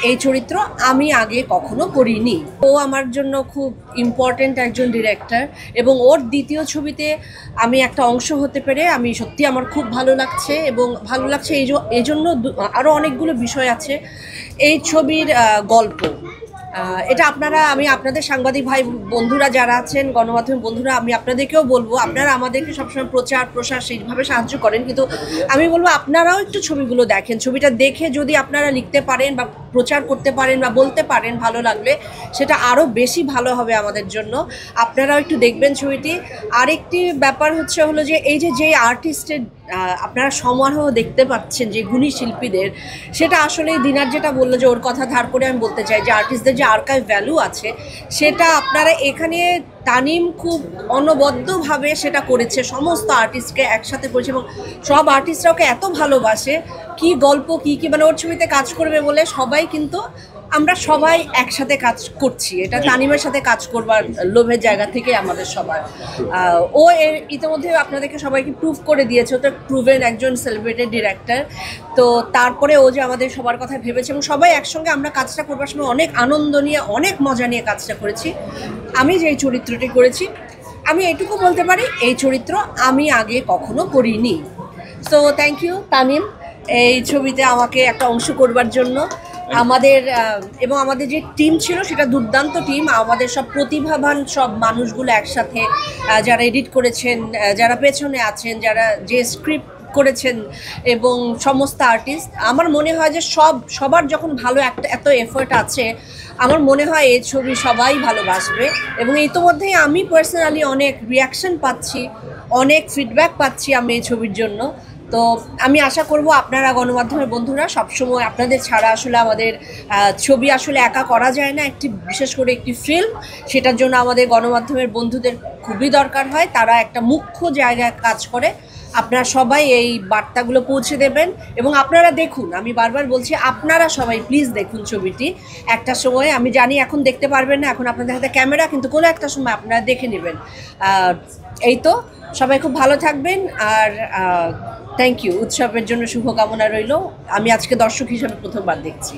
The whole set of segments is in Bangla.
এই চরিত্র আমি আগে কখনো করিনি। ও আমার জন্য খুব ইম্পর্ট্যান্ট একজন ডিরেক্টর এবং ওর দ্বিতীয় ছবিতে আমি একটা অংশ হতে পেরে আমি সত্যি আমার খুব ভালো লাগছে। এবং ভালো লাগছে এই জন্য আরও অনেকগুলো বিষয় আছে এই ছবির গল্প। এটা আমি আপনাদের সাংবাদিক ভাই বন্ধুরা যারা আছেন, গণমাধ্যম বন্ধুরা, আমি আপনাদেরকেও বলবো, আপনারা আমাদেরকে সবসময় প্রচার প্রসার সেইভাবে সাহায্য করেন, কিন্তু আমি বলবো আপনারাও একটু ছবিগুলো দেখেন। ছবিটা দেখে যদি আপনারা লিখতে পারেন বা প্রচার করতে পারেন বা বলতে পারেন ভালো লাগলে, সেটা আরও বেশি ভালো হবে আমাদের জন্য। আপনারাও একটু দেখবেন ছবিটি। আরেকটি ব্যাপার হলো যে এই যে আর্টিস্টের আপনারা সমারোহ দেখতে পাচ্ছেন যে গুণী শিল্পীদের, সেটা আসলে দিনার যেটা বললো যে ওর কথা ধার করে আমি বলতে চাই যে আর্টিস্টদের যে আর্কাইভ ভ্যালু আছে সেটা আপনারা এখানে তানিম খুব অনবদ্যভাবে সেটা করেছে, সমস্ত আর্টিস্টকে একসাথে করেছে এবং সব আর্টিস্টরা ওকে এত ভালোবাসে। কি গল্প কি মানে ওর ছবিতে কাজ করবে বলে সবাই, কিন্তু আমরা সবাই একসাথে কাজ করছি, এটা তানিমের সাথে কাজ করবার লোভের জায়গা থেকে আমাদের সবার। ও ইতিমধ্যে আপনাদেরকে সবাইকে প্রুভ করে দিয়েছে, ও তো প্রুভেন একজন সেলিব্রেটেড ডিরেক্টর। তো তারপরে ও যে আমাদের সবার কথা ভেবেছে এবং সবাই একসঙ্গে আমরা কাজটা করবার সময় অনেক আনন্দ নিয়ে অনেক মজা নিয়ে কাজটা করেছি। আমি যে চরিত্রটি করেছি, আমি এটুকু বলতে পারি এই চরিত্র আমি আগে কখনো করিনি। সো থ্যাংক ইউ তানিম এই ছবিতে আমাকে একটা অংশ করবার জন্য। আমাদের যে টিম ছিল সেটা দুর্দান্ত টিম, আমাদের সব প্রতিভাবান সব মানুষগুলো একসাথে, যারা এডিট করেছেন, যারা পেছনে আছেন, যারা যে স্ক্রিপ্ট করেছেন এবং সমস্ত আর্টিস্ট। আমার মনে হয় যে সবার যখন ভালো এত এফোর্ট আছে, আমার মনে হয় এই ছবি সবাই ভালোবাসবে। এবং ইতিমধ্যেই আমি পার্সোনালি অনেক রিয়াকশন পাচ্ছি, অনেক ফিডব্যাক পাচ্ছি আমি এই ছবির জন্য। তো আমি আশা করব আপনারা গণমাধ্যমের বন্ধুরা সবসময়, আপনাদের ছাড়া আসলে আমাদের ছবি আসলে একা করা যায় না, বিশেষ করে একটি ফিল্ম, সেটার জন্য আমাদের গণমাধ্যমের বন্ধুদের খুবই দরকার হয়, তারা একটা মুখ্য জায়গায় কাজ করে। আপনারা সবাই এই বার্তাগুলো পৌঁছে দেবেন এবং আপনারা দেখুন, আমি বারবার বলছি আপনারা সবাই প্লিজ দেখুন ছবিটি। একটা সময়, আমি জানি এখন দেখতে পারবেন না, এখন আপনাদের হাতে ক্যামেরা, কিন্তু কোনো একটা সময় আপনারা দেখে নেবেন। এই তো, সবাই খুব ভালো থাকবেন। আর থ্যাংক ইউ, উৎসবের জন্য শুভকামনা রইল। আমি আজকে দর্শক হিসেবে প্রথমবার দেখছি।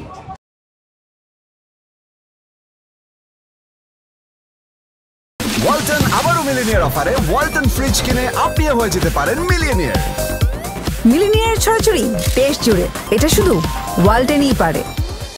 ওয়ালটন আবারও মিলিনিয়ার অফারে ওয়ালটন ফ্রিজ কিনে আপনিও হয়ে যেতে পারেন মিলিয়নিয়ার। মিলিনিয়ার ছড়াছড়ি দেশ জুড়ে, এটা শুধু ওয়ালটনই পারে।